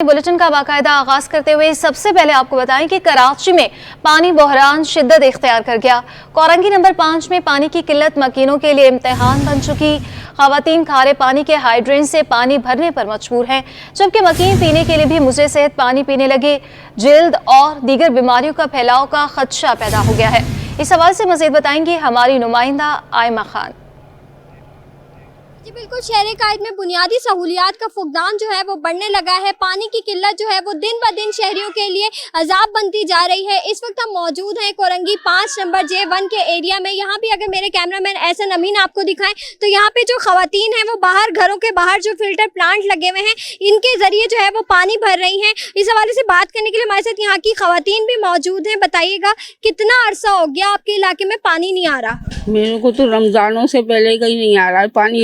Bulletin का बाकायदा आगाज करते हुए सबसे पहले आपको बताएं कि कराची में पानी बहरान शिद्दत इख्तियार कर गया। कोरंगी नंबर 5 में पानी की किल्लत मकीनों के लिए इम्तिहान बन चुकी। खवातीन खारे पानी के हाइड्रेंट से पानी भरने पर मजबूर हैं, जबकि मकीन पीने के लिए भी मुझे सेहत पानी पीने लगे। जिल्द और दीगर बीमारियों का फैलाव का खदशा पैदा हो गया है। इस हवाले से मजीद बताएंगी हमारी नुमाइंदा आयमा खान। जी बिल्कुल, शहर कायद में बुनियादी सहूलियात का फुकदान जो है वो बढ़ने लगा है। पानी की किल्लत जो है वो दिन ब दिन शहरियों के लिए अजाब बनती जा रही है। इस वक्त हम मौजूद हैं कोरंगी 5 नंबर J1 के एरिया में। यहाँ भी अगर मेरे कैमरामैन एहसन अमीन आपको दिखाएं तो यहाँ पे जो खवातीन हैं वो बाहर, घरों के बाहर जो फिल्टर प्लांट लगे हुए हैं इनके जरिए जो है वो पानी भर रही हैं। इस हवाले से बात करने के लिए हमारे साथ यहाँ की खवातीन भी मौजूद हैं। बताइएगा, कितना अरसा हो गया आपके इलाके में पानी नहीं आ रहा? मेरे को तो रमजानों से पहले का ही नहीं आ रहा है पानी।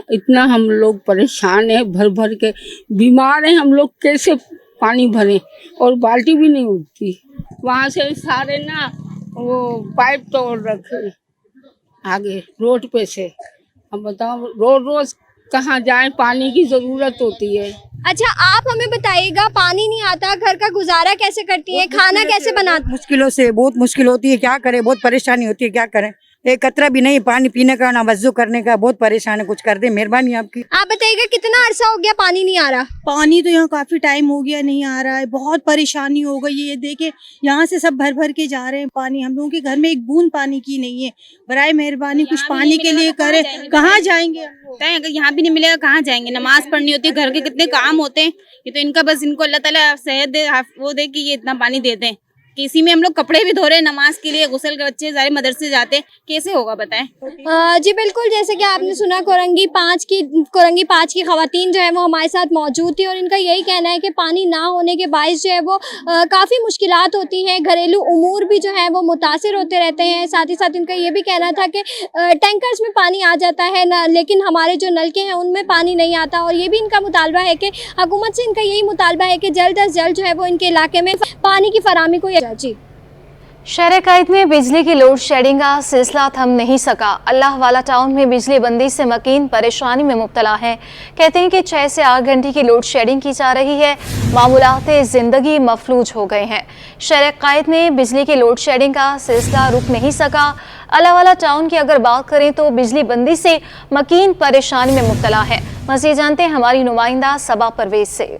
इतना हम लोग परेशान है, भर भर के बीमार हैं हम लोग। कैसे पानी भरें? और बाल्टी भी नहीं उठती। वहाँ से सारे ना वो पाइप तोड़ रखे आगे रोड पे से। अब बताओ रोज कहाँ जाएं? पानी की जरूरत होती है। अच्छा, आप हमें बताइएगा, पानी नहीं आता, घर का गुजारा कैसे करती हैं, खाना कैसे बनाती? मुश्किलों से बहुत मुश्किल होती है, क्या करें, बहुत परेशानी होती है, क्या करें। एक कतरा भी नहीं पानी पीने का, ना वज़ू करने का, बहुत परेशान है। कुछ कर दे, मेहरबानी आपकी। आप बताइएगा, कितना अरसा हो गया पानी नहीं आ रहा? पानी तो यहाँ काफी टाइम हो गया नहीं आ रहा है, बहुत परेशानी हो गई है। ये देखे यहाँ से सब भर भर के जा रहे हैं पानी। हम लोगों के घर में एक बूंद पानी की नहीं है। बराए मेहरबानी कुछ पानी के लिए करें। कहाँ जाएंगे हम लोग? अगर यहाँ भी नहीं मिलेगा कहाँ जाएंगे? नमाज पढ़नी होती है, घर के कितने काम होते हैं। ये तो इनका बस, इनको अल्लाह ताला सेहत दे, वो दे कि ये इतना पानी देते हैं। किसी में हम लोग कपड़े भी धो रहे हैं नमाज के लिए, गुस्ल के बच्चे सारे मदरसे जाते हैं, कैसे होगा बताएं? जी बिल्कुल, जैसे कि आपने सुना कोरंगी 5 की खवातीन जो है वो हमारे साथ मौजूद थी और इनका यही कहना है कि पानी ना होने के बायस जो है वो काफ़ी मुश्किलात होती हैं। घरेलू उमूर भी जो है वो मुतासिर होते रहते हैं। साथ ही साथ इनका ये भी कहना था कि टैंकर्स में पानी आ जाता है ना, लेकिन हमारे जो नलके हैं उनमें पानी नहीं आता। और ये भी इनका मुतालबा है कि हुकूमत से इनका यही मुतालबा है कि जल्द अज जल्द जो है वो इनके इलाके में पानी की फराहमी को जी। शहर कायद में बिजली की लोड शेडिंग का सिलसिला थम नहीं सका। अल्लाह वाला टाउन में बिजली बंदी से मकीन परेशानी में मुब्तला है। कहते हैं कि 6 से 8 घंटे की लोड शेडिंग की जा रही है। मामूलाते ज़िंदगी मफलूज हो गए हैं। शहर कायद में बिजली की लोड शेडिंग का सिलसिला रुक नहीं सका। अल्लाह वाला टाउन की अगर बात करें तो बिजली बंदी से मकीन परेशानी में मुब्तला है। मज़ीद जानते हैं हमारी नुमाइंदा सबा परवेज से।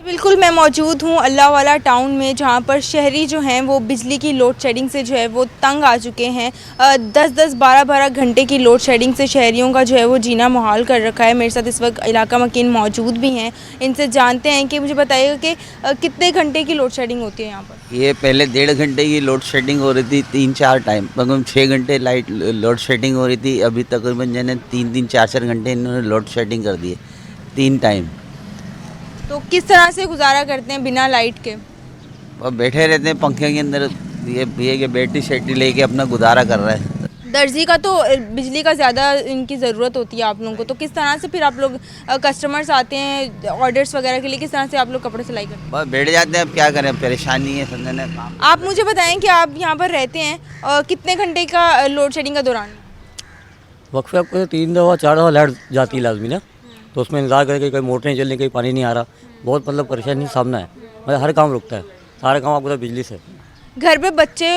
बिल्कुल, मैं मौजूद हूँ अल्लाह वाला टाउन में, जहाँ पर शहरी जो हैं वो बिजली की लोड शेडिंग से जो है वो तंग आ चुके हैं। 10-10, 12-12 घंटे की लोड शेडिंग से शहरियों का जो है वो जीना मुहाल कर रखा है। मेरे साथ इस वक्त इलाका मकीन मौजूद भी हैं, इनसे जानते हैं कि मुझे बताइएगा कि कितने घंटे की लोड शेडिंग होती है यहाँ पर? ये पहले 1.5 घंटे की लोड शेडिंग हो रही थी 3-4 टाइम, तकरीबन 6 घंटे लाइट लोड शेडिंग हो रही थी। अभी तकरीबन जने 3-3, 4-4 घंटे इन्होंने लोड शेडिंग कर दी है 3 टाइम। तो किस तरह से गुजारा करते हैं बिना लाइट के? अब बैठे रहते हैं पंखे के अंदर, ये कि बैटरी शेटरी लेके अपना गुजारा कर रहा है। दर्जी का तो बिजली का ज़्यादा इनकी ज़रूरत होती है आप लोगों को, तो किस तरह से फिर आप लोग कस्टमर्स आते हैं ऑर्डर्स वगैरह के लिए, किस तरह से आप लोग कपड़े सिलाई करते हैं? बस बैठ जाते हैं, अब क्या करें, परेशानी है समझने काम। आप मुझे बताएं कि आप यहाँ पर रहते हैं कितने घंटे का लोड शेडिंग का दौरान? वक्फे आपको 3 दफ़ा 4 दफ़ा लाइट जाती है लाजमी ना, तो उसमें इंतजार करके कहीं मोटर नहीं चलनी, कहीं पानी नहीं आ रहा। बहुत मतलब परेशानी सामना है, मतलब हर काम रुकता है, सारे काम आपको बिजली से। घर पे बच्चे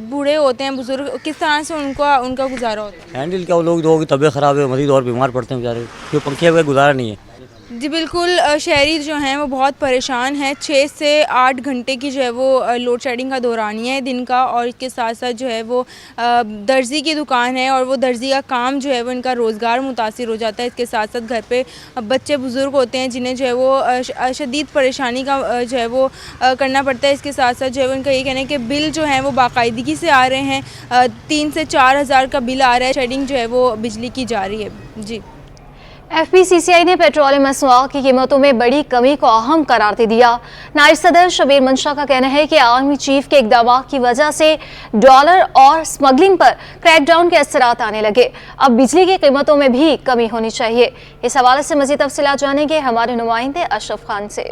बूढ़े होते हैं, बुजुर्ग, किस तरह से उनका गुजारा होता है? हैंडल क्या, वो लोगों की तबीयत ख़राब है, मरीज और बीमार पड़ते हैं बेचारे, क्योंकि पंखे वगैरह गुजारा नहीं है। जी बिल्कुल, शहरी जो हैं वो बहुत परेशान हैं। 6 से 8 घंटे की जो है वो लोड शेडिंग का दौरानिया है दिन का, और इसके साथ साथ जो है वो दर्जी की दुकान है और वो दर्जी का काम जो है वो इनका रोज़गार मुतासिर हो जाता है। इसके साथ साथ घर पे बच्चे बुज़ुर्ग होते हैं जिन्हें जो है वो शदीद परेशानी का जो है वो करना पड़ता है। इसके साथ साथ जो है वो इनका ये कहना है कि बिल जो है वो बाकायदगी से आ रहे हैं। 3 से 4 हज़ार का बिल आ रहा है। शेडिंग जो है वो बिजली की जा रही है। जी, FPCCI ने पेट्रोलियम मसनूआत की कीमतों में बड़ी कमी को अहम करार दे दिया। नायब सदर शबीर मंशा का कहना है कि आर्मी चीफ के इकदाम की वजह से डॉलर और स्मगलिंग पर क्रैकडाउन के असरात आने लगे। अब बिजली की कीमतों में भी कमी होनी चाहिए। इस हवाले से मज़ीद तफसीलात जानेंगे हमारे नुमाइंदे अशरफ खान से।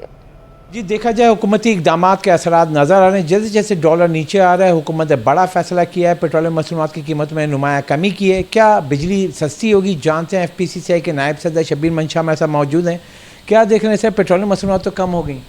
जी, देखा जाए हुकूमती इकदाम के असरात नज़र आ रहे हैं। जैसे जैसे डॉलर नीचे आ रहा है, हुकूमत ने बड़ा फैसला किया है, पेट्रोलियम मसनूआत की कीमत में नुमाया कमी की है। क्या बिजली सस्ती होगी? जानते हैं FPCCI के नायब सदर शबीर मंशा में ऐसा मौजूद हैं। क्या देखने से पेट्रोलियम मसनूआत तो कम हो गई?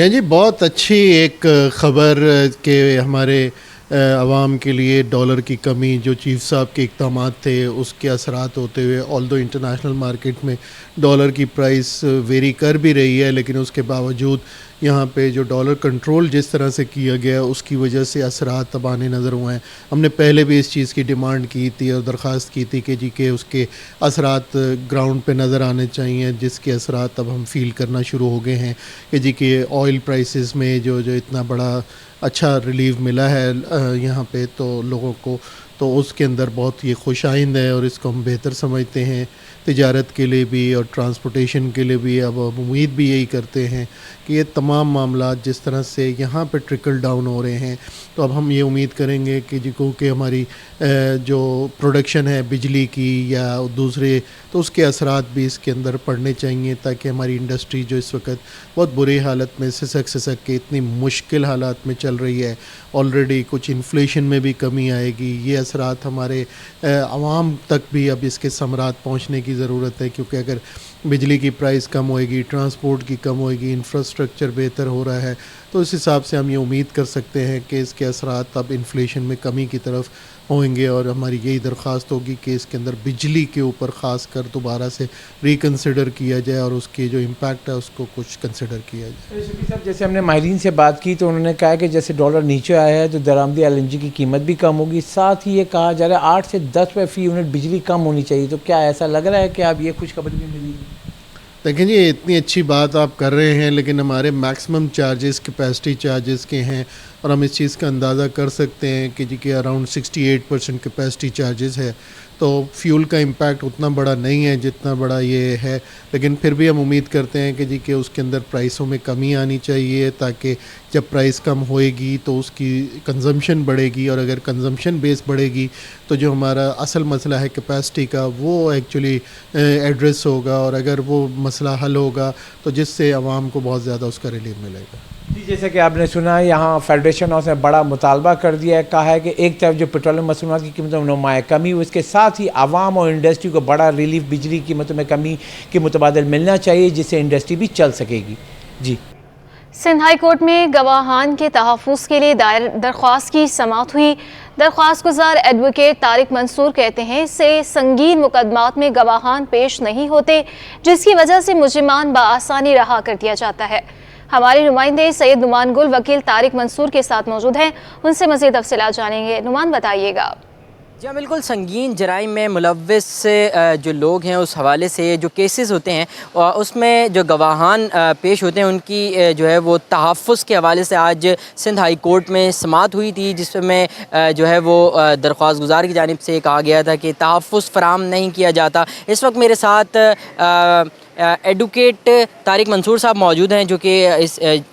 जी बहुत अच्छी एक ख़बर के हमारे आवाम के लिए डॉलर की कमी जो चीफ साहब के इक़दाम थे उसके असरात होते हुए ऑल्दो इंटरनेशनल मार्केट में डॉलर की प्राइस वेरी कर भी रही है, लेकिन उसके बावजूद यहाँ पे जो डॉलर कंट्रोल जिस तरह से किया गया उसकी वजह से असरात अब आने नज़र हुए हैं। हमने पहले भी इस चीज़ की डिमांड की थी और दरख्वास्त की थी कि जी के उसके असरात ग्राउंड पे नज़र आने चाहिए, जिसके असरात अब हम फील करना शुरू हो गए हैं कि जी के ऑयल प्राइसेस में जो इतना बड़ा अच्छा रिलीफ मिला है यहाँ पे तो लोगों को, तो उसके अंदर बहुत ये खुशाइंद है और इसको हम बेहतर समझते हैं तिजारत के लिए भी और ट्रांसपोर्टेशन के लिए भी। अब उम्मीद भी यही करते हैं कि ये तमाम मामला जिस तरह से यहाँ पे ट्रिकल डाउन हो रहे हैं तो अब हम ये उम्मीद करेंगे कि क्योंकि हमारी जो प्रोडक्शन है बिजली की या दूसरे तो उसके असरात भी इसके अंदर पड़ने चाहिए ताकि हमारी इंडस्ट्री जो इस वक्त बहुत बुरी हालत में सिसक के इतनी मुश्किल हालात में चल रही है, ऑलरेडी कुछ इन्फ्लेशन में भी कमी आएगी। ये असरात हमारे आवाम तक भी अब इसके समरात पहुँचने की ज़रूरत है, क्योंकि अगर बिजली की प्राइस कम होएगी, ट्रांसपोर्ट की कम होएगी, इंफ्रास्ट्रक्चर बेहतर हो रहा है तो इस हिसाब से हम ये उम्मीद कर सकते हैं कि इसके असरात अब इन्फ्लेशन में कमी की तरफ होंगे। और हमारी यही दरख्वास्त होगी कि इसके अंदर बिजली के ऊपर ख़ास कर दोबारा से रिकन्सिडर किया जाए और उसके जो इम्पैक्ट है उसको कुछ कंसिडर किया जाए। साहब जैसे हमने माहिरीन से बात की तो उन्होंने कहा कि जैसे डॉलर नीचे आया है तो दरामदी LNG की कीमत भी कम होगी, साथ ही ये कहा जा रहा है 8 से 10 रुपये फ़ी यूनिट बिजली कम होनी चाहिए। तो क्या ऐसा लग रहा है कि आप ये खुशखबरी भी मिली? देखिए जी इतनी अच्छी बात आप कर रहे हैं, लेकिन हमारे मैक्सिमम चार्जेस कैपेसिटी चार्जेस के हैं और हम इस चीज़ का अंदाज़ा कर सकते हैं कि जी के अराउंड 68% कैपेसिटी चार्जेस है, तो फ्यूल का इम्पैक्ट उतना बड़ा नहीं है जितना बड़ा ये है। लेकिन फिर भी हम उम्मीद करते हैं कि जी के उसके अंदर प्राइसों में कमी आनी चाहिए ताकि जब प्राइस कम होएगी तो उसकी कंजम्पशन बढ़ेगी और अगर कंजम्पशन बेस बढ़ेगी तो जो हमारा असल मसला है कैपेसिटी का वो एक्चुअली एड्रेस होगा और अगर वो मसला हल होगा तो जिससे आवाम को बहुत ज़्यादा उसका रिलीफ मिलेगा। जी जैसे कि आपने सुना यहाँ फेडरेशन हाउस ने बड़ा मुतालबा कर दिया है, कहा है कि एक तरफ जो पेट्रोलियम मसनूआत की कीमतों में नुमाया कमी हो, इसके साथ ही आवाम और इंडस्ट्री को बड़ा रिलीफ बिजली की कीमतों में कमी के मुतबादिल मिलना चाहिए जिससे इंडस्ट्री भी चल सकेगी। जी सिंध हाई कोर्ट में गवाहान के तहफ़्फ़ुज़ के लिए दायर दरख्वास्त की समाअत हुई। दरख्वास्त गुजार एडवोकेट तारिक मंसूर कहते हैं इससे संगीन मुकदमात में गवाहान पेश नहीं होते जिसकी वजह से मुजरिमान बआसानी रहा कर दिया जाता है। हमारे नुमाइंदे सैयद नुमान गुल वकील तारिक मंसूर के साथ मौजूद हैं, उनसे मज़ीद तफ़सीलात जानेंगे। नुमान बताइएगा। जी बिल्कुल, संगीन जराइम में मुलव्वस जो लोग हैं उस हवाले से जो केसेस होते हैं उसमें जो गवाहान पेश होते हैं उनकी जो है वो तहफ़्फ़ुज़ के हवाले से आज सिंध हाई कोर्ट में समाअत हुई थी, जिसमें जो है वो दरख्वास्त गुजार की जानिब से कहा गया था कि तहफ़्फ़ुज़ फराहम नहीं किया जाता। इस वक्त मेरे साथ एडवोकेट तारिक मंसूर साहब मौजूद हैं जो कि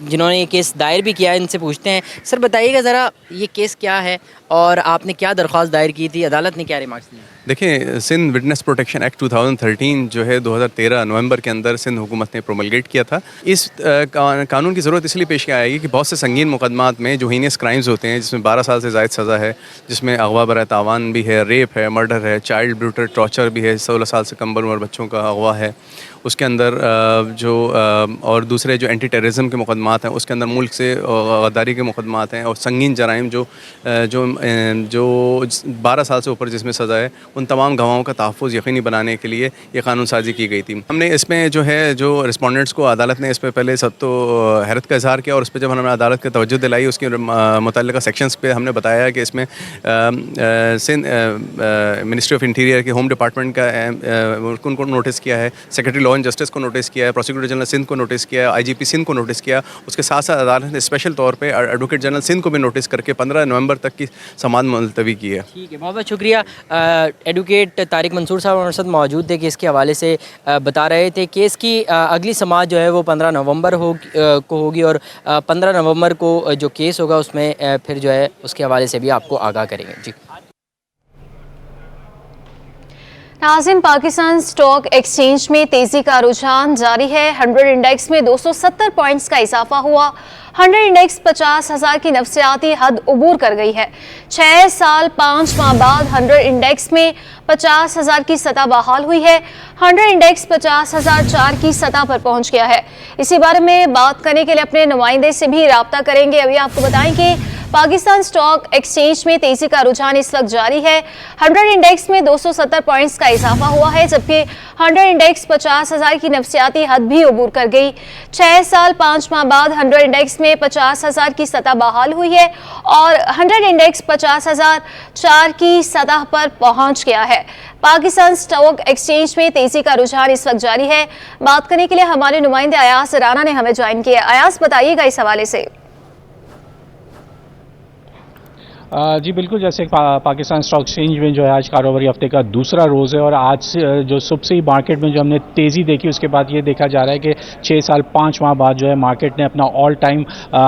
जिन्होंने ये केस दायर भी किया है। इनसे पूछते हैं, सर बताइएगा ज़रा ये केस क्या है और आपने क्या दरख्वास्त दायर की थी, अदालत ने क्या रिमार्क्स दिए? देखिए, सिंध विटनेस प्रोटेक्शन एक्ट 2013 जो है 2013 नवंबर के अंदर सिंध हुकूमत ने प्रोमलगेट किया था। इस कानून की ज़रूरत इसलिए पेश की आएगी कि बहुत से संगीन मुकदमात में जो हीनियस क्राइम्स होते हैं जिसमें 12 साल से ज़ायद सज़ा है, जिसमें अगवा बराए तावान भी है, रेप है, मर्डर है, चाइल्ड ब्रूटल टॉर्चर भी है, 16 साल से कम उम्र बच्चों का अगवा है, उसके अंदर और दूसरे जो एंटी टेररिज्म के मुकदमात हैं उसके अंदर मुल्क से गद्दारी के मुकदमात हैं और संगीन जराइम जो 12 साल से ऊपर जिसमें सज़ा है उन तमाम गवाहों का तहफ़्फ़ुज़ यकीनी बनाने के लिए ये कानून साजी की गई थी। हमने इसमें जो रिस्पोंडेंट्स को अदालत ने इस पर पहले सब तो हैरत का इज़हार किया और उस पर जब हमने अदालत की तवज्जो दिलाई उसके मुतल्लिक़ा सेक्शंस पे हमने बताया कि इसमें सिंध मिनिस्ट्री ऑफ इंटीरियर के होम डिपार्टमेंट का उनको नोटिस किया है, सेक्रेटरी लॉ एंड जस्टिस को नोटिस किया है, प्रोसिक्यूटर जनरल सिंध को नोटिस किया है, IGP सिंध को नोटिस किया। उसके साथ साथ अदालत ने स्पेशल तौर पे एडवोकेट जनरल सिंध को भी नोटिस करके 15 नवंबर तक की समाअत मुलतवी की है। ठीक है, बहुत बहुत शुक्रिया। एडवोकेट तारिक मंसूर साहब हमारे साथ मौजूद थे, केस के हवाले से बता रहे थे। केस की अगली समाअत जो है वो 15 नवंबर को होगी और 15 नवंबर को जो केस होगा उसमें फिर जो है उसके हवाले से भी आपको आगाह करेंगे। जी नाज़रीन, पाकिस्तान स्टॉक एक्सचेंज में तेजी का रुझान जारी है। 100 इंडेक्स में 270 पॉइंट्स का इजाफा हुआ। 100 इंडेक्स 50,000 की नफसियाती हद उबूर कर गई है। 6 साल 5 माह बाद 100 इंडेक्स में 50,000 की सतह बहाल हुई है। 100 इंडेक्स 50,004 की सतह पर पहुंच गया है। इसी बारे में बात करने के लिए अपने नुमाइंदे से भी राब्ता करेंगे। अभी आपको बताएं कि पाकिस्तान स्टॉक एक्सचेंज में तेजी का रुझान इस वक्त जारी है। 100 इंडेक्स में 270 पॉइंट्स का इजाफा हुआ है, जबकि 100 इंडेक्स 50,000 की नफसियाती हद भी उबूर कर गई। 6 साल 5 माह बाद 100 इंडेक्स में 50,000 की सतह बहाल हुई है और 100 इंडेक्स 50,004 की सतह पर पहुंच गया है। पाकिस्तान स्टॉक एक्सचेंज में तेजी का रुझान इस वक्त जारी है। बात करने के लिए हमारे नुमाइंदे अयास राना ने हमें ज्वाइन किया। अयास, बताइएगा इस हवाले से। जी बिल्कुल, जैसे पाकिस्तान स्टॉक एक्सचेंज में जो है आज कारोबारी हफ्ते का दूसरा रोज़ है और आज जो सुबह से ही मार्केट में जो हमने तेज़ी देखी उसके बाद ये देखा जा रहा है कि 6 साल 5 माह बाद जो है मार्केट ने अपना ऑल टाइम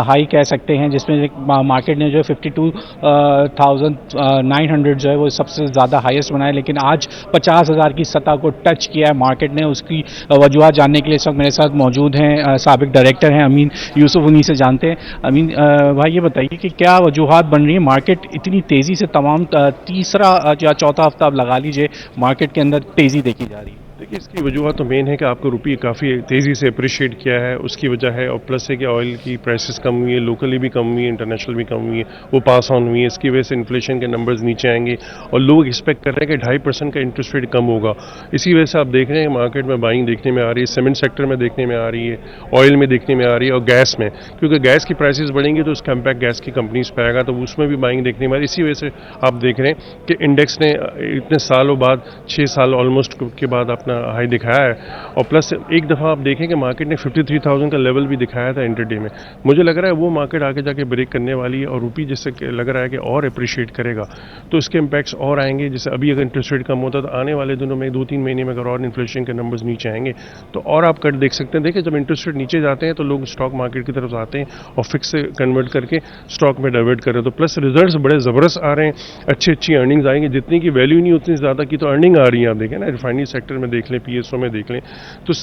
हाई कह सकते हैं, जिसमें मार्केट ने जो है 52,900 जो है वो सबसे ज़्यादा हाईएस्ट बनाया। लेकिन आज 50,000 की सतह को टच किया है मार्केट ने। उसकी वजूहत जानने के लिए इस वक्त मेरे साथ मौजूद हैं साबिक डायरेक्टर हैं अमीन यूसुफ, उन्हीं से जानते हैं। अमीन भाई, ये बताइए कि क्या वजूहत बन रही है मार्केट इतनी तेजी से तमाम तीसरा या चौथा हफ्ता आप लगा लीजिए मार्केट के अंदर तेजी देखी जा रही है? देखिए, इसकी वजूहत तो मेन है कि आपको रुपये काफ़ी तेज़ी से अप्रिशिएट किया है, उसकी वजह है। और प्लस है कि ऑयल की प्राइसेस कम हुई है, लोकली भी कम हुई है, इंटरनेशनल भी कम हुई है, वो पास ऑन हुई है। इसकी वजह से इन्फ्लेशन के नंबर्स नीचे आएंगे और लोग एक्सपेक्ट कर रहे हैं कि 2.5% का इंटरेस्ट रेट कम होगा। इसी वजह से आप देख रहे हैं मार्केट में बाइंग देखने में आ रही है, सीमेंट सेक्टर में देखने में आ रही है, ऑयल में देखने में आ रही है और गैस में, क्योंकि गैस की प्राइसेस बढ़ेंगी तो उसका इम्पैक्ट गैस की कंपनीज पर आएगा, तो उसमें भी बाइंग देखने में आ रही है। इसी वजह से आप देख रहे हैं कि इंडेक्स ने इतने सालों बाद 6 साल ऑलमोस्ट के बाद अपना हाई दिखाया है। और प्लस एक दफ़ा आप देखें कि मार्केट ने 53,000 का लेवल भी दिखाया था इंटरडे में। मुझे लग रहा है वो मार्केट आगे जाके ब्रेक करने वाली है और रुपये जिससे लग रहा है कि और अप्रिशिएट करेगा, तो इसके इम्पैक्ट्स और आएंगे। जैसे अभी अगर इंटरेस्ट रेट कम होता तो आने वाले दिनों में 2-3 महीने में अगर और इन्फ्लेशन के नंबर्स नीचे आएंगे तो और आप कट देख सकते हैं। देखिए, जब इंटरेस्ट रेट नीचे जाते हैं तो लोग स्टॉक मार्केट की तरफ आते हैं और फिक्स से कन्वर्ट करके स्टॉक में डाइवर्ट कर रहे हैं। तो प्लस रिजल्ट्स बड़े ज़बरदस्त आ रहे हैं, अच्छी अर्निंग्स आएंगी। जितनी की वैल्यू नहीं उतनी ज़्यादा की तो अर्निंग आ रही है। आप देखें ना, रिफाइनरी सेक्टर में देख लें, PSO में देख लें, तो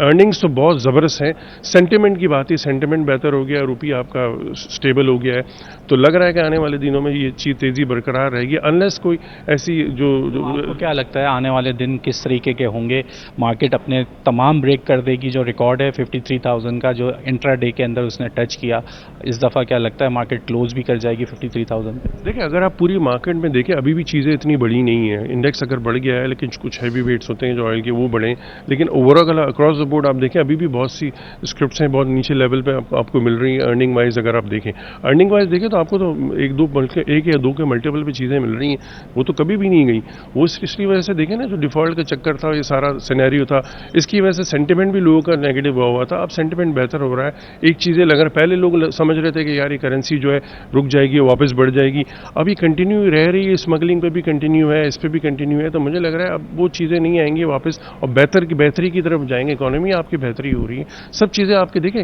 अर्निंग्स तो बहुत ज़बरदस्त हैं। सेंटिमेंट की बात है, सेंटिमेंट बेहतर हो गया, रुपया आपका स्टेबल हो गया है, तो लग रहा है कि आने वाले दिनों में ये चीज़ तेज़ी बरकरार रहेगी, अनलेस कोई ऐसी जो आपको क्या लगता है आने वाले दिन किस तरीके के होंगे? मार्केट अपने तमाम ब्रेक कर देगी, जो रिकॉर्ड है 53,000 का जो इंट्रा डे के अंदर उसने टच किया, इस दफ़ा क्या लगता है मार्केट क्लोज भी कर जाएगी 53,000? देखिए, अगर आप पूरी मार्केट में देखें अभी भी चीज़ें इतनी बड़ी नहीं है। इंडेक्स अगर बढ़ गया है, लेकिन कुछ हैवी वेट्स होते हैं जो ऑयल के वो बढ़े, लेकिन ओवरऑल अक्रॉस द बोर्ड आप देखें अभी भी बहुत सी स्क्रिप्ट्स हैं बहुत नीचे लेवल पे आपको मिल रही हैं। अर्निंग वाइज अगर आप देखें, अर्निंग वाइज देखें तो आपको तो 1 या 2 के मल्टीपल पे चीज़ें मिल रही हैं, वो तो कभी भी नहीं गई। वो इसकी वजह से देखें ना, जो डिफ़ॉल्ट का चक्कर था, ये सारा सिनेरियो था, इसकी वजह से सेंटिमेंट भी लोगों का नेगेटिव हुआ था। अब सेंटिमेंट बेहतर हो रहा है। एक चीज़ें लग रहा है, पहले लोग समझ रहे थे कि यार ये करेंसी जो है रुक जाएगी, वापस बढ़ जाएगी, अभी कंटिन्यू रह रही है, स्मगलिंग पे भी कंटिन्यू है, इस पर भी कंटिन्यू है, तो मुझे लग रहा है अब वो चीज़ें नहीं आएंगी वापस और बेहतरी की तरफ जाएंगे। इकोनॉमी आपकी बेहतरी हो रही है, सब चीज़ें आपके देखें।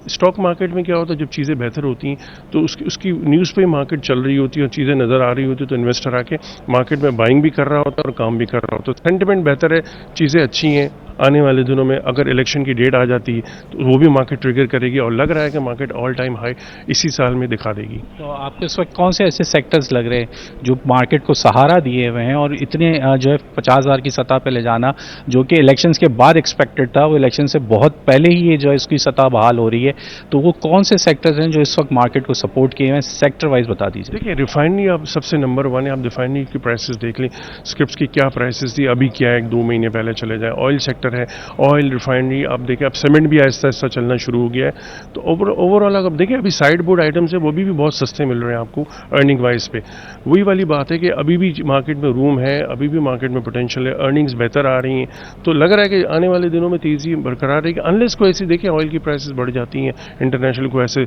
स्टॉक मार्केट में क्या होता है, जब चीज़ें बेहतर होती हैं तो उसकी न्यूज़ पे मार्केट चल रही होती है और चीज़ें नज़र आ रही होती है, तो इन्वेस्टर आके मार्केट में बाइंग भी कर रहा होता है और काम भी कर रहा होता है। सेंटिमेंट बेहतर है, चीज़ें अच्छी हैं। आने वाले दिनों में अगर इलेक्शन की डेट आ जाती है तो वो भी मार्केट ट्रिगर करेगी और लग रहा है कि मार्केट ऑल टाइम हाई इसी साल में दिखा देगी। तो आपको इस वक्त कौन से ऐसे सेक्टर्स लग रहे हैं जो मार्केट को सहारा दिए हुए हैं और इतने जो है 50,000 की सतह पे ले जाना, जो कि इलेक्शंस के बाद एक्सपेक्टेड था, वो इलेक्शन से बहुत पहले ही ये जो है इसकी सतह बहाल हो रही है, तो वो कौन से सेक्टर्स हैं जो इस वक्त मार्केट को सपोर्ट किए हैं? सेक्टर वाइज बता दीजिए। देखिए, रिफाइनरी आप सबसे नंबर 1 है। आप रिफाइनरी की प्राइसेस देख लें, स्क्रिप्स की क्या प्राइसेस थी, अभी क्या है, 2 महीने पहले चले जाए। ऑयल सेक्टर है, ऑयल रिफाइनरी आप देखें, अब सीमेंट भी आहिस्ता आहिस्ता चलना शुरू हो गया है। तो ओवरऑल अगर देखें, अभी साइड बोर्ड आइटम्स है वो भी बहुत सस्ते मिल रहे हैं आपको अर्निंग वाइज पे। वही वाली बात है कि अभी भी मार्केट में रूम है, अभी भी मार्केट में पोटेंशियल है, अर्निंग्स बेहतर आ रही हैं, तो लग रहा है कि आने वाले दिनों में तेज़ी बरकरार रहेगी, अनलेस कोई ऐसी देखिए ऑयल की प्राइसेस बढ़ जाती हैं, इंटरनेशनल को ऐसे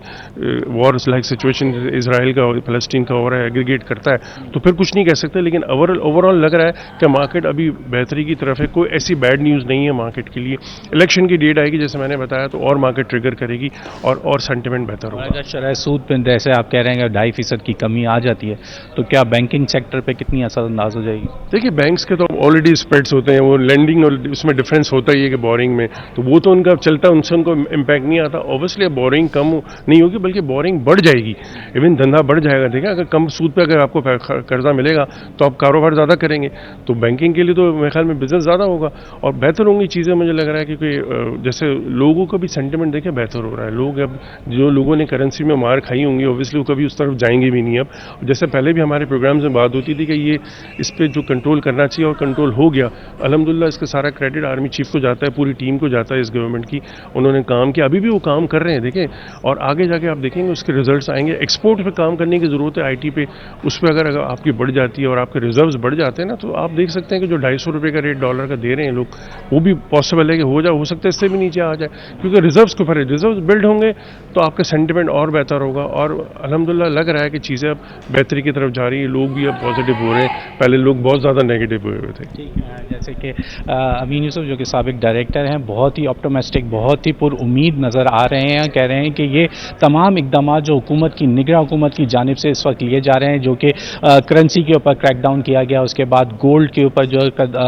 वॉर लाइक सिचुएशन इसराइल का फलस्तीन का हो रहा है, एग्रीगेट करता है, तो फिर कुछ नहीं कह सकते। लेकिन ओवरऑल लग रहा है कि मार्केट अभी बेहतरी की तरफ है, कोई ऐसी बैड न्यूज़ नहीं है है मार्केट के लिए। इलेक्शन की डेट आएगी जैसे मैंने बताया तो और मार्केट ट्रिगर करेगी और सेंटिमेंट बेहतर होगा। अगर शरह सूद पे जैसे आप कह रहे हैं 2.5% की कमी आ जाती है तो क्या बैंकिंग सेक्टर पे कितनी असरअंदाज हो जाएगी? देखिए बैंक्स के तो ऑलरेडी स्प्रेड्स होते हैं, वो लेंडिंग और उसमें डिफरेंस होता ही है कि बोरिंग में, तो वो तो उनका चलता है, उनसे उनको इम्पैक्ट नहीं आता। ऑब्वियसली बोरिंग कम नहीं होगी बल्कि बोरिंग बढ़ जाएगी, इवन धंधा बढ़ जाएगा। देखिए अगर कम सूद पे अगर आपको कर्जा मिलेगा तो आप कारोबार ज़्यादा करेंगे, तो बैंकिंग के लिए तो मेरे ख्याल में बिजनेस ज़्यादा होगा और बेहतर होंगी चीज़ें। मुझे लग रहा है क्योंकि जैसे लोगों का भी सेंटिमेंट देखिए बेहतर हो रहा है। लोग अब जो लोगों ने करेंसी में मार खाई होंगी ऑब्वियसली वो कभी उस तरफ जाएंगे भी नहीं। अब जैसे पहले भी हमारे प्रोग्राम्स में बात होती थी कि ये इस पर जो कंट्रोल करना चाहिए और कंट्रोल हो गया अल्हम्दुलिल्लाह। इसका सारा क्रेडिट आर्मी चीफ को जाता है, पूरी टीम को जाता है इस गवर्नमेंट की। उन्होंने काम किया, अभी भी वो काम कर रहे हैं देखें, और आगे जाके आप देखेंगे उसके रिजल्ट्स आएंगे। एक्सपोर्ट पे काम करने की ज़रूरत है, आईटी पे, उस पर अगर आपकी बढ़ जाती है और आपके रिजर्व्स बढ़ जाते हैं ना, तो आप देख सकते हैं कि जो 250 रुपये का रेट डॉलर का दे रहे हैं लोग, वो भी पॉसिबल है कि हो सकता है इससे भी नीचे आ जाए, क्योंकि रिजर्व्स को फिर रिजर्व्स बिल्ड होंगे तो आपका सेंटिमेंट और बेहतर होगा। और अल्हम्दुलिल्लाह लग रहा है कि चीज़ें अब बेहतरी की तरफ जा रही है, लोग भी अब पॉजिटिव हो रहे हैं, पहले लोग बहुत ज़्यादा नेगेटिव हुए थे। ठीक है, जैसे कि अमीन यूसुफ जो कि साबिक डायरेक्टर हैं, बहुत ही ऑप्टिमिस्टिक, बहुत ही पुरुम्मीद नज़र आ रहे हैं। कह रहे हैं कि ये तमाम इकदाम जो हुकूमत की निगरां हुकूमत की जानिब से इस वक्त लिए जा रहे हैं, जो कि करेंसी के ऊपर क्रैकडाउन किया गया, उसके बाद गोल्ड के ऊपर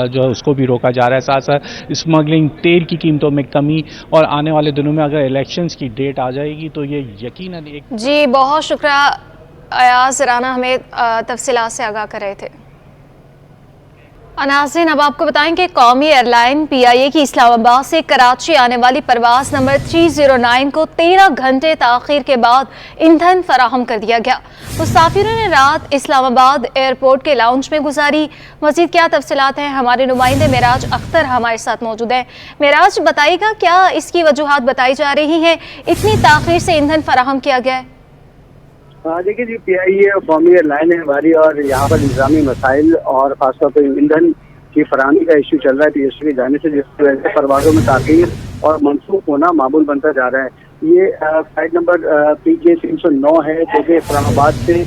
जो उसको भी रोका जा रहा है, साथ साथ स्मगलिंग, तेल की कीमतों में कमी, और आने वाले दिनों में अगर इलेक्शंस की डेट आ जाएगी तो ये यकीनन एक। जी बहुत शुक्रिया अयाज राना, हमें तफसीलात से आगाह कर रहे थे। नाज़रीन अब आपको बताएं कि कौमी एयरलाइन PIA की इस्लामाबाद से कराची आने वाली परवाज़ नंबर 309 को 13 घंटे ताख़ीर के बाद ईंधन फराहम कर दिया गया। मुसाफिरों ने रात इस्लामाबाद एयरपोर्ट के लाउंज में गुजारी। मज़ीद क्या तफसीलात हैं, हमारे नुमाइंदे मेराज अख्तर हमारे साथ मौजूद हैं। मेराज बताइएगा क्या इसकी वजूहात बताई जा रही हैं, इतनी ताख़ीर से ईंधन फराहम किया गया है? देखिए जी, PIA कौमी एयरलाइन है हमारी और यहाँ पर इंतजामी मसाइल और खासतौर पर ईंधन की फराहमी का इशू चल रहा है PSU के जाने से, जिसकी वजह से परवाज़ों में ताख़ीर और मनसूख होना मामूल बनता जा रहा है। ये फ्लाइट नंबर PJ 309 है जो कि इस्लामाबाद से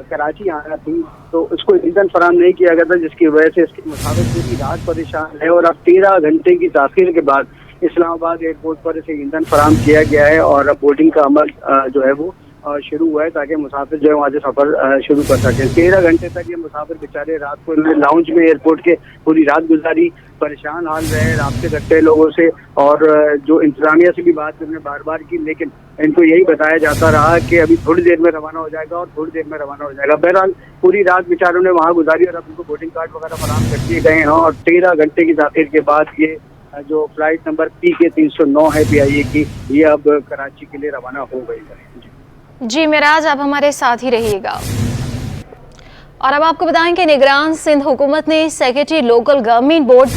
कराची आना थी, तो इसको ईंधन फराहम नहीं किया गया था, जिसकी वजह से इसके मुसाफिर पूरी रात परेशान है और अब 13 घंटे की ताख़ीर के बाद इस्लामाबाद एयरपोर्ट पर इसे ईंधन फराहम किया गया है और अब बोर्डिंग का अमल जो है वो शुरू हुआ है ताकि मुसाफिर जो है वहाँ से सफ़र शुरू कर सकें। 13 घंटे तक ये मुसाफिर बेचारे रात को लाउंज में एयरपोर्ट के पूरी रात गुजारी, परेशान हाल रहे, रास्ते करते लोगों से, और जो इंतजामिया से भी बात हमने बार बार की, लेकिन इनको यही बताया जाता रहा कि अभी थोड़ी देर में रवाना हो जाएगा और थोड़ी देर में रवाना हो जाएगा। बहरहाल पूरी रात बेचारों ने वहाँ गुजारी और अब उनको बोर्डिंग कार्ड वगैरह फराहम कर दिए गए हैं और 13 घंटे की ताख़ीर के बाद ये जो फ्लाइट नंबर PK 309 है PIA की, ये अब कराची के लिए रवाना हो गई है। जी मेराज, आप हमारे साथ ही रहिएगा। और अब आपको बताएं कि निगरान सिंध हुकूमत ने secretary local government board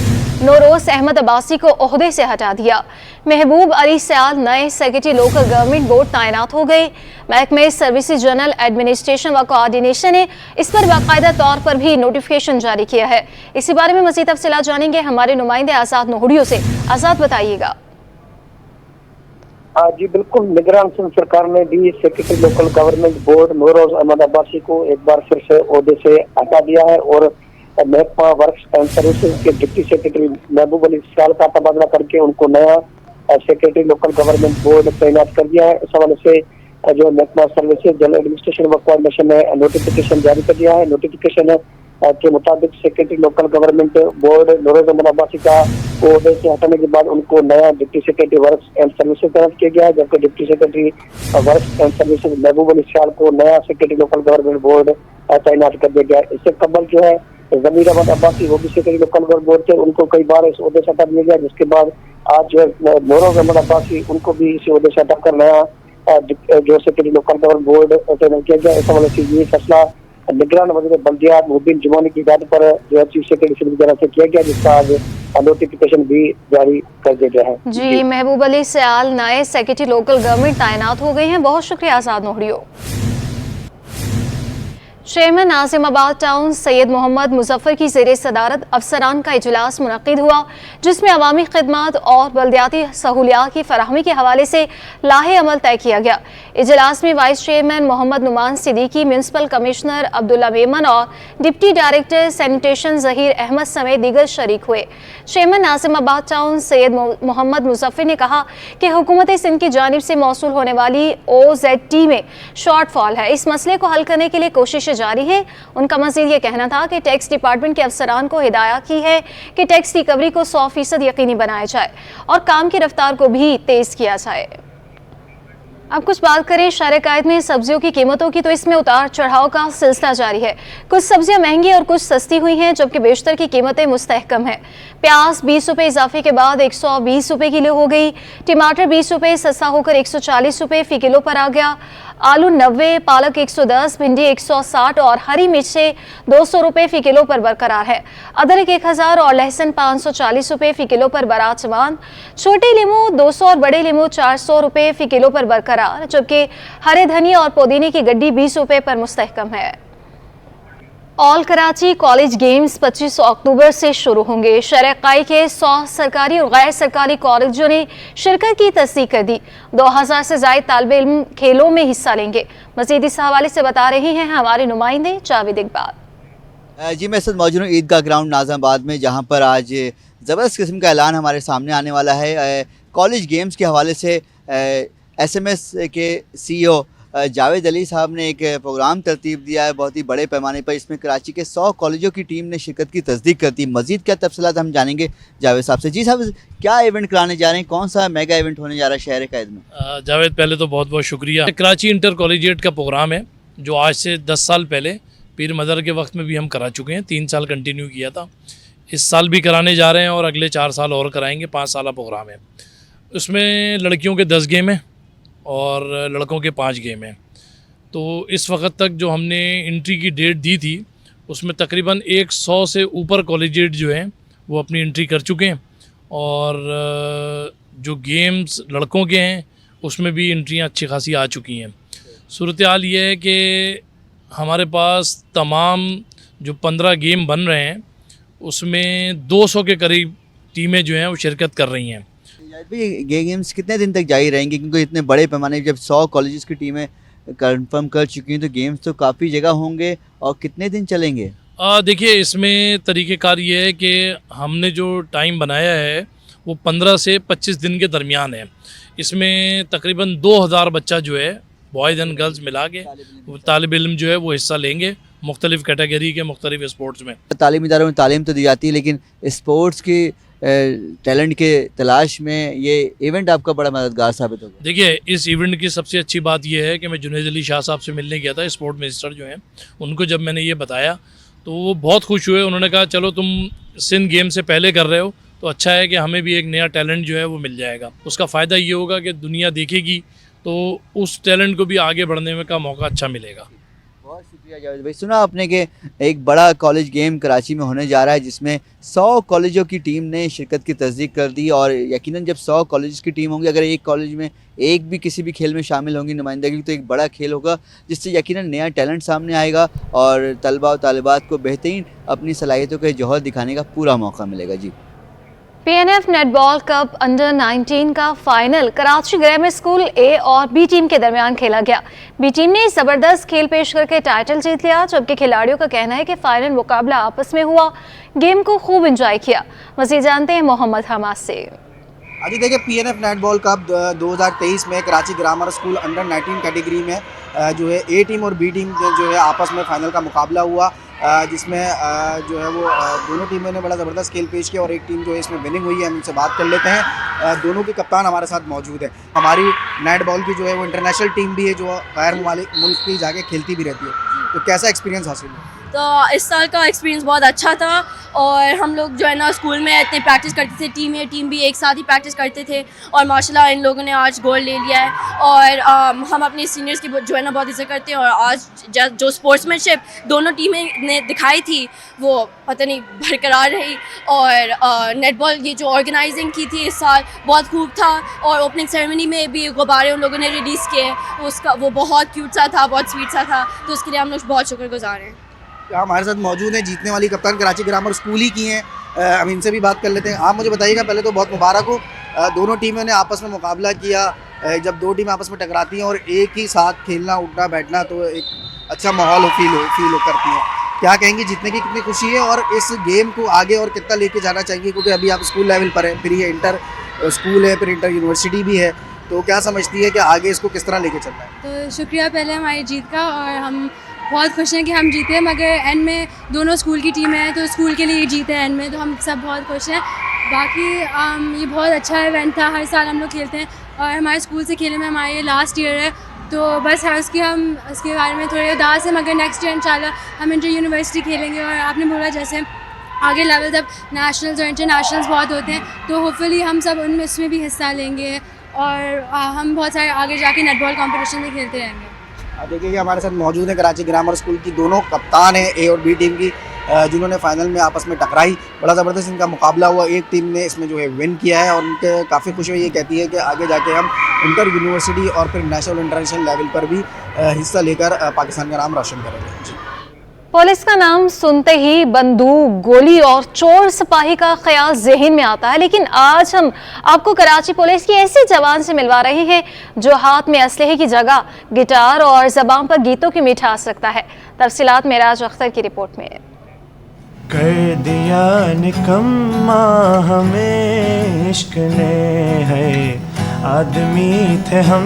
Nauroz Ahmed Abbasi को ओहदे से हटा दिया। महबूब अली सयाल नए सेक्रेटरी लोकल गवर्नमेंट बोर्ड तैनात हो गए। महकमे सर्विसेज जनरल एडमिनिस्ट्रेशन व कोऑर्डिनेशन ने इस पर बाकायदा तौर पर भी नोटिफिकेशन जारी किया है। इसी बारे में मज़ीद तफसीलात जानेंगे हमारे नुमाइंदे आज़ाद नोहड़ियों से। आज़ाद बताइएगा। जी बिल्कुल, निगरान सिंध सरकार ने भी secretary local government board Nauroz Ahmed Abbasi को एक बार फिर से ओहदे से हटा दिया है और महकमा वर्क्स एंड सर्विसेज के डिप्टी सेक्रेटरी महबूब अली सयाल का तबादला करके उनको नया सेक्रेटरी लोकल गवर्नमेंट बोर्ड तैनात कर दिया है। इस हवाले से जो महकमा सर्विसेज जनरल एडमिनिस्ट्रेशन व कोऑर्डिनेशन ने नोटिफिकेशन जारी कर दिया है। नोटिफिकेशन के मुताबिक secretary local government board Nauroz Ahmed Abbasi का ओहदे से हटाने के बाद उनको नया deputy secretary works and services तैनात किया गया है, जबकि deputy secretary works and services Mehboob Ali Sayal को नया सेक्रेटरी लोकल गवर्नमेंट बोर्ड तैनात कर दिया गया है। इससे कबल जो है ज़मीर अहमद अब्बासी, वो भी सेक्रेटरी लोकल गवर्नमेंट बोर्ड थे, उनको कई बार इस ओहदे से हटा दिया गया, जिसके बाद आज जो है नौरोज़ अहमद अब्बासी उनको भी इस ओहदे से हटाकर नया जो सेक्रेटरी लोकल गवर्नमेंट बोर्ड तैनात किया गया। इस हवाले से ये फैसला निगरान वज़ीर बल्दियात मुबीन जुमानी की हिदायत पर जो है चीफ सेक्रेटरी सिंध से किया गया, जिसका आज नोटिफिकेशन भी जारी कर दिया गया है। जी महबूब अली सयाल नए सेक्रेटरी लोकल गवर्नमेंट तैनात हो गए हैं। बहुत शुक्रिया आज़ाद नोहड़ियों। चेयरमैन नाजिमाबाद टाउन सैयद मोहम्मद मुजफ्फर की ज़ेरे सदारत अफसरान का इजलास मुनक़िद हुआ, जिसमें अवामी खिदमत और बल्दियाती सहूलियात की फराहमी के हवाले से लाहे अमल तय किया गया। इजलास में vice chairman Mohammad Numan Siddiqui, municipal commissioner Abdullah Memon और deputy director sanitation Zaheer Ahmed समेत दीगर शरीक हुए। चेयरमैन नाजिमाबाद टाउन सैयद मोहम्मद मुजफ्फर ने कहा कि हुकूमत सिंध की जानिब से मौसूल होने वाली OZT में शॉर्टफॉल है, इस मसले को हल करने के लिए कोशिश जारी है। उनका मज़ीद ये कहना था कि टैक्स डिपार्टमेंट के अफसरान को हिदायत की है कि टैक्स रिकवरी को 100% यकीनी बनाया जाए और काम की रफ्तार को भी तेज़ किया जाए। अब कुछ बात करें शहर कायद में सब्जियों की कीमतों की, तो इसमें उतार चढ़ाव का सिलसिला जारी है। कुछ सब्जियां महंगी और कुछ सस्ती हुई हैं, जबकि बेशतर की कीमतें मुस्तहकम हैं। प्याज 20 रुपये इजाफे के बाद 120 रुपये किलो हो गई। टमाटर 20 रुपये सस्ता होकर 140 रुपये फ़ी किलो पर आ गया। आलू 90, पालक 110, भिंडी 160 और हरी मिर्चें 200 रुपये फ़ी किलो पर बरकरार है। अदरक 1000 और लहसुन 540 रुपये फ़ी किलो पर बराजमान। छोटे लीमू 200 और बड़े लीमू 400 रुपये फ़ी किलो पर बरकरार, जबकि हरे धनिया और पुदीने की गड्डी 20 रुपये पर मुस्तहकम है। ऑल कराची कॉलेज गेम्स 25 अक्टूबर से शुरू होंगे। शहर कायद के 100 सरकारी और गैर सरकारी कॉलेजों ने शिरकत की तस्दीक कर दी। 2000 से ज़ायद तालिबे इल्म खेलों में हिस्सा लेंगे। मज़ीद इस हवाले से बता रहे हैं हमारे नुमाइंदे जावेद इकबाल। जी मैं इस वक्त मौजूद हूँ ईदगाह ग्राउंड नाज़िमाबाद में, जहाँ पर आज ज़बरदस्त किस्म का ऐलान हमारे सामने आने वाला है। कॉलेज गेम्स के हवाले से SMS के CEO जावेद अली साहब ने एक प्रोग्राम तरतीब दिया है बहुत ही बड़े पैमाने पर। इसमें कराची के 100 कॉलेजों की टीम ने शिरकत की तस्दीक कर दी। मज़ीद क्या तफसीलात हम जानेंगे जावेद साहब से। जी साहब, क्या इवेंट कराने जा रहे हैं, कौन सा मेगा इवेंट होने जा रहा है शहर कायद में? जावेद, पहले तो बहुत बहुत शुक्रिया। कराची इंटर कॉलेजिएट का प्रोग्राम है जो आज से 10 साल पहले पीर मदर के वक्त में भी हम करा चुके हैं। 3 साल कंटिन्यू किया था, इस साल भी कराने जा रहे हैं और अगले 4 साल और कराएंगे। 5 साल प्रोग्राम है। उसमें लड़कियों के 10 गेम हैं और लड़कों के 5 गेम हैं। तो इस वक्त तक जो हमने एंट्री की डेट दी थी उसमें तकरीबन 100 से ऊपर कॉलेजिएट जो हैं वो अपनी एंट्री कर चुके हैं और जो गेम्स लड़कों के हैं उसमें भी एंट्रियां अच्छी खासी आ चुकी हैं। सूरत हाल ये है कि हमारे पास तमाम जो 15 गेम बन रहे हैं उसमें 200 के करीब टीमें जो हैं वो शिरकत कर रही हैं। ये गेम्स कितने दिन तक जारी रहेंगे, क्योंकि इतने बड़े पैमाने जब 100 कॉलेजेस की टीमें कंफर्म कर चुकी हैं तो गेम्स तो काफ़ी जगह होंगे और कितने दिन चलेंगे? देखिए, इसमें तरीक़ेकार ये है कि हमने जो टाइम बनाया है वो 15 से 25 दिन के दरमियान है। इसमें तकरीबन 2000 बच्चा जो है बॉयज़ एंड गर्ल्स मिला के वो तालिब इल्म जो है वो हिस्सा लेंगे मुख्तलिफ़ कैटेगरी के मुख्तलिफ़ स्पोर्ट्स में। तालीमी इदारों में तालीम तो दी जाती है, लेकिन स्पोर्ट्स की टैलेंट के तलाश में ये इवेंट आपका बड़ा मददगार साबित होगा। देखिए, इस इवेंट की सबसे अच्छी बात यह है कि मैं जुनैद अली शाह साहब से मिलने गया था, स्पोर्ट मिनिस्टर जो हैं, उनको जब मैंने ये बताया तो वो बहुत खुश हुए। उन्होंने कहा चलो तुम सिंध गेम से पहले कर रहे हो तो अच्छा है कि हमें भी एक नया टैलेंट जो है वो मिल जाएगा। उसका फ़ायदा ये होगा कि दुनिया देखेगी तो उस टैलेंट को भी आगे बढ़ने में का मौका अच्छा मिलेगा। बहुत शुक्रिया जावेद भाई। सुना आपने कि एक बड़ा कॉलेज गेम कराची में होने जा रहा है जिसमें 100 कॉलेजों की टीम ने शिरकत की तस्दीक कर दी और यकीनन जब 100 कॉलेज की टीम होंगी, अगर एक कॉलेज में एक भी किसी भी खेल में शामिल होंगी नुमाइंदगी, तो एक बड़ा खेल होगा जिससे यकीनन नया टैलेंट सामने आएगा और तलबा और तालिबात को बेहतरीन अपनी सलाहियतों के जौहर दिखाने का पूरा मौका मिलेगा। जी, PNF नेटबॉल कप अंडर 19 का final Karachi grammar school A और B टीम के दरमियान खेला गया। B टीम ने जबरदस्त खेल पेश करके टाइटल जीत लिया, जबकि खिलाड़ियों का कहना है कि फाइनल मुकाबला आपस में हुआ, गेम को खूब एंजॉय किया। मज़ीद जानते हैं मोहम्मद हमाद से। अभी देखिए, PNF नेटबॉल कप 2023 में Karachi grammar school under 19 category में जो है A टीम और B टीम जो है आपस में फाइनल का मुकाबला हुआ, जिसमें जो है वो दोनों टीमों ने बड़ा ज़बरदस्त खेल पेश किया और एक टीम जो है इसमें विनिंग हुई है। हम इनसे बात कर लेते हैं। दोनों के कप्तान हमारे साथ मौजूद है। हमारी नेटबॉल की जो है वो इंटरनेशनल टीम भी है जो गैर मुल्क की जाके खेलती भी रहती है, तो कैसा एक्सपीरियंस हासिल हुआ? तो इस साल का एक्सपीरियंस बहुत अच्छा था और हम लोग जो है ना स्कूल में इतनी प्रैक्टिस करते थे, टीम ए टीम भी एक साथ ही प्रैक्टिस करते थे और माशाल्लाह इन लोगों ने आज गोल्ड ले लिया है और हम अपने सीनियर्स की जो है ना बहुत इज्जत करते हैं और आज जो स्पोर्ट्समैनशिप दोनों टीमें ने दिखाई थी वो पता नहीं बरकरार रही और नेटबॉल ये जो ऑर्गेनाइजिंग की थी इस साल बहुत खूब था और ओपनिंग सेरेमनी में भी गुब्बारे उन लोगों ने रिलीज़ किए, उसका वो बहुत क्यूट सा था, बहुत स्वीट सा था, तो उसके लिए हम लोग बहुत शुक्रगुजार हैं। हमारे साथ मौजूद हैं जीतने वाली कप्तान कराची ग्रामर स्कूल ही की हैं, हम इनसे भी बात कर लेते हैं। आप मुझे बताइएगा, पहले तो बहुत मुबारक हो, दोनों टीमों ने आपस में मुकाबला किया, जब दो टीमें आपस में टकराती हैं और एक ही साथ खेलना उठना बैठना तो एक अच्छा माहौल फील करती है। क्या कहेंगे, जीतने की कितनी खुशी है और इस गेम को आगे और कितना लेके जाना चाहिए, क्योंकि अभी आप स्कूल लेवल पर हैं, फिर ये इंटर स्कूल है, फिर इंटर यूनिवर्सिटी भी है, तो क्या समझती है कि आगे इसको किस तरह लेके चलना है? तो शुक्रिया पहले हमारी जीत का और हम बहुत खुश हैं कि हम जीते, मगर एंड में दोनों स्कूल की टीमें हैं तो स्कूल के लिए जीते एंड में, तो हम सब बहुत खुश हैं। बाकी ये बहुत अच्छा इवेंट था, हर साल हम लोग खेलते हैं और हमारे स्कूल से खेलने में हमारा ये लास्ट ईयर है, तो बस है उसके बारे में थोड़े उदास है, मगर नेक्स्ट ईयर इंशाल्लाह हम इंटर यूनिवर्सिटी खेलेंगे और आपने बोला जैसे आगे लेवल जब नेशनल्स और इंटरनेशनल्स बहुत होते हैं तो होपफुली हम सब उनमें उसमें भी हिस्सा लेंगे और हम बहुत सारे आगे जाके नेटबॉल कंपटीशन में खेलते रहेंगे। देखिए कि हमारे साथ मौजूद है कराची ग्रामर स्कूल की दोनों कप्तान हैं ए और बी टीम की, जिन्होंने फाइनल में आपस में टकराई, बड़ा ज़बरदस्त इनका मुकाबला हुआ, एक टीम ने इसमें जो है विन किया है और उनके काफ़ी खुशी हुई, ये कहती है कि आगे जाके हम इंटर यूनिवर्सिटी और फिर नेशनल इंटरनेशनल लेवल पर भी हिस्सा लेकर पाकिस्तान का नाम रोशन करेंगे। पुलिस का नाम सुनते ही बंदूक, गोली और चोर सिपाही का ख्याल ज़हन में आता है, लेकिन आज हम आपको कराची पुलिस की ऐसी जवान से मिलवा रहे हैं जो हाथ में असलहे की जगह गिटार और ज़बान पर गीतों की मिठास रखता है। तफसीलात मेराज अख्तर की रिपोर्ट में। कर दिया निकम्मा हमें इश्क ने है, आदमी थे हम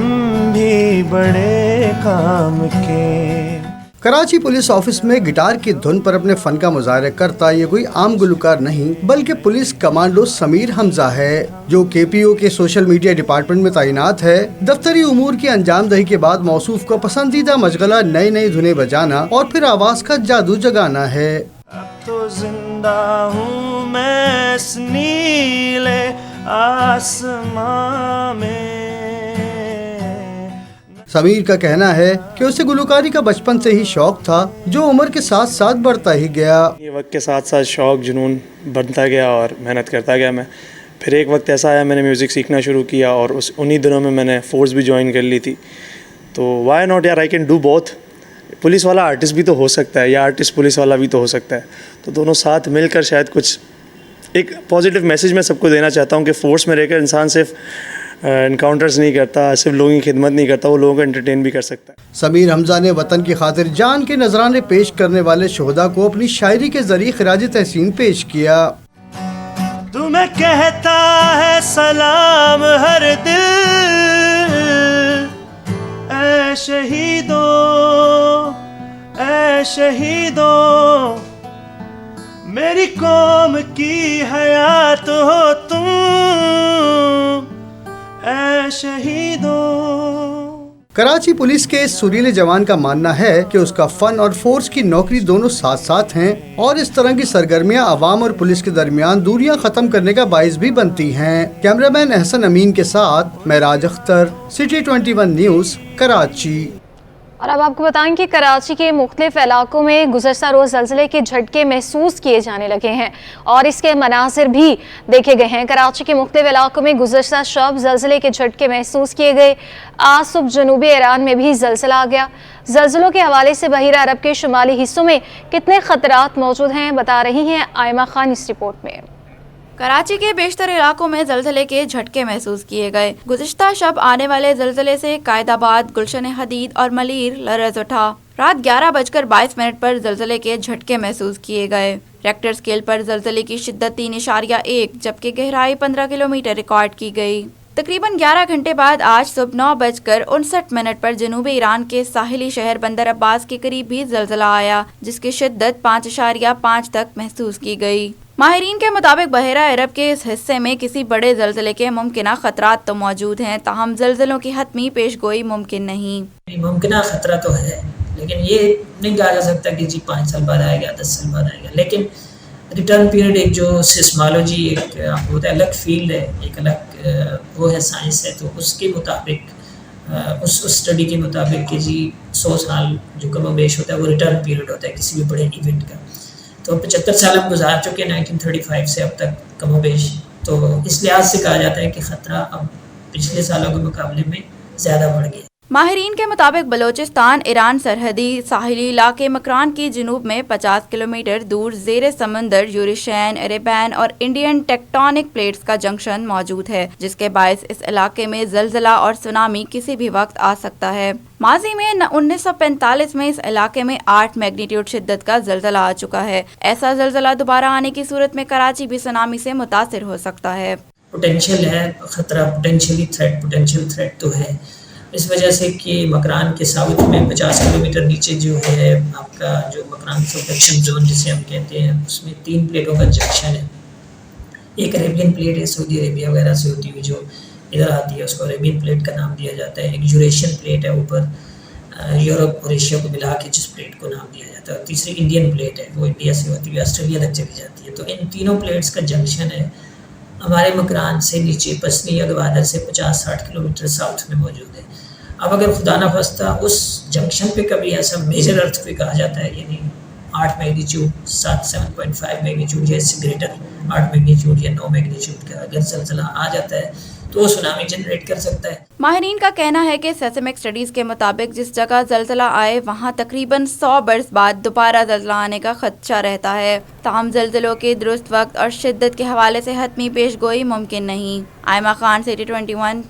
भी बड़े काम के। कराची पुलिस ऑफिस में गिटार की धुन पर अपने फन का मुजाहरा करता ये कोई आम गुलकार नहीं बल्कि पुलिस कमांडो समीर हमजा है, जो केपीओ के सोशल मीडिया डिपार्टमेंट में तैनात है। दफ्तरी उमूर की अंजाम दही के बाद मौसूफ को पसंदीदा मशगला नई नई धुनें बजाना और फिर आवाज का जादू जगाना है। अब तो जिंदा हूँ मैं इस नीले आसमां में। समीर का कहना है कि उसे गुलकारी का बचपन से ही शौक था, जो उम्र के साथ साथ बढ़ता ही गया। ये वक्त के साथ साथ शौक जुनून बढ़ता गया और मेहनत करता गया मैं। फिर एक वक्त ऐसा आया, मैंने म्यूज़िक सीखना शुरू किया और उन्हीं दिनों में मैंने फोर्स भी ज्वाइन कर ली थी। तो वाई नॉट यार, I can do both. Police वाला आर्टिस्ट भी तो हो सकता है या आर्टिस्ट पुलिस वाला भी तो हो सकता है, तो दोनों साथ मिलकर शायद कुछ एक पॉजिटिव मैसेज मैं सबको देना चाहता हूँ कि फोर्स में रहकर इंसान सिर्फ इनकाउंटर्स नहीं करता, सिर्फ लोगों की खिदमत नहीं करता, वो लोगों को एंटरटेन भी कर सकता है। समीर हमजा ने वतन की खातिर जान के नजराने पेश करने वाले शोहदा को अपनी शायरी के जरिए खिराज तहसीन पेश किया। तुम्हें कहता है सलाम हर दिल, ऐ शहीदों ऐ शहीदों, मेरी कौम की हयात हो तुम, ऐ शहीदों। कराची पुलिस के इस सुरीले जवान का मानना है कि उसका फन और फोर्स की नौकरी दोनों साथ साथ हैं और इस तरह की सरगर्मियां आवाम और पुलिस के दरमियान दूरियां खत्म करने का बाइस भी बनती हैं। कैमरामैन एहसन अमीन के साथ मेराज अख्तर, सिटी 21 न्यूज़, कराची। और अब आपको बताएं कि कराची के मुख्तलिफ इलाकों में गुज़श्ता रोज़ ज़लज़ले के झटके महसूस किए जाने लगे हैं और इसके मनासिर भी देखे गए हैं। कराची के मुख्तलिफ इलाकों में गुज़श्ता शब ज़लज़ले के झटके महसूस किए गए। आज सुबह जनूबी ईरान में भी ज़लज़ला आ गया। ज़लज़लों के हवाले से बहीरा अरब के शुमाली हिस्सों में कितने ख़तरात मौजूद हैं, बता रही हैं आयमा खान इस रिपोर्ट में। कराची के बेशतर इलाकों में ज़लज़ले के झटके महसूस किए गए। गुज़िश्ता शब आने वाले ज़लज़ले से कायदाबाद, गुलशन हदीद और मलीर लरज़ उठा। रात 11:22 पर ज़लज़ले के झटके महसूस किए गए। रेक्टर स्केल पर ज़लज़ले की शिद्दत 3.1 जबकि गहराई 15 किलोमीटर रिकॉर्ड की गई। तकरीबन 11 घंटे बाद आज सुबह 9:59 पर जनूबी ईरान के साहिली शहर बंदर अब्बास के करीब भी ज़लज़ला आया, जिसकी शिद्दत 5.5 तक महसूस की गई। माहिरीन के मुताबिक बहरा अरब के इस हिस्से में किसी बड़े ज़लज़ले के मुमकिन ख़तरात तो मौजूद हैं, ताहम ज़लज़लों की हतमी पेश गोई मुमकिन नहीं। मुमकिन ख़तरा तो है, लेकिन ये नहीं कहा जा सकता कि जी 5 साल बाद आएगा, 10 साल बाद आएगा। लेकिन रिटर्न पीरियड एक जो सिस्मोलॉजी एक आपको होता है, अलग फील्ड है, एक अलग वो है, साइंस है, तो उसके मुताबिक उस स्टडी के मुताबिक कि जी 100 साल जो कम बेश होता है वो रिटर्न पीरियड होता है किसी भी बड़े इवेंट का। तो 75 साल हम गुजार चुके हैं 1935 से अब तक कम बेश। तो इस लिहाज से कहा जाता है कि ख़तरा अब पिछले सालों के मुकाबले में ज़्यादा बढ़ गया। माहिरीन के मुताबिक बलोचिस्तान ईरान सरहदी साहिली इलाके मकरान की जुनूब में 50 किलोमीटर दूर ज़ेरे समंदर यूरेशियन, अरेबियन और इंडियन टेक्टोनिक प्लेट्स का जंक्शन मौजूद है, जिसके बायस इस इलाके में जलजला और सुनामी किसी भी वक्त आ सकता है। माजी में 1945 में इस इलाके में 8 मैग्नीट्यूड शिद्दत का जलजला आ चुका है। ऐसा जलजला दोबारा आने की सूरत में कराची भी सुनामी से मुतासिर हो सकता है। पोटेंशियल है ख़तरा, पोटेंशियल थ्रेट तो है, इस वजह से कि मकरान के साउथ में 50 किलोमीटर नीचे जो है आपका जो मकरान सबडक्शन जोन जिसे हम कहते हैं, उसमें 3 प्लेटों का जंक्शन है। एक अरेबियन प्लेट है, सऊदी अरेबिया वगैरह से होती हुई जो इधर आती है, उसको अरेबियन प्लेट का नाम दिया जाता है। एक यूरेशियन प्लेट है ऊपर यूरोप और एशिया को मिला के जिस प्लेट को नाम दिया जाता है। और तीसरी इंडियन प्लेट है, वो इंडिया से होती हुई ऑस्ट्रेलिया तक चली जाती है। तो इन तीनों प्लेट्स का जंक्शन है हमारे मकरान से नीचे पसनी या गवादर से 50-60 किलोमीटर साउथ में मौजूद है। अब अगर खुदा न खास्ता उस जंक्शन पे कभी ऐसा मेजर अर्थक्वेक आ जाता है, यानी 8 मैग्नीट्यूड 7.5 मैग्नीट्यूड या इससे ग्रेटर 8 मैग्नीट्यूड या 9 मैग्नीट्यूड का अगर जलजला आ जाता है तो सुनामी जनरेट कर सकता है। माहिरीन का कहना है कि सेस्मिक स्टडीज के मुताबिक जिस जगह जलजला आए वहां तकरीबन 100 बरस बाद दोबारा जलजला आने का खदशा रहता है। ताहम जलजलों के दुरुस्त वक्त और शिद्दत के हवाले से हतमी पेशगोई मुमकिन नहीं। आयमा खान, सिटी 21।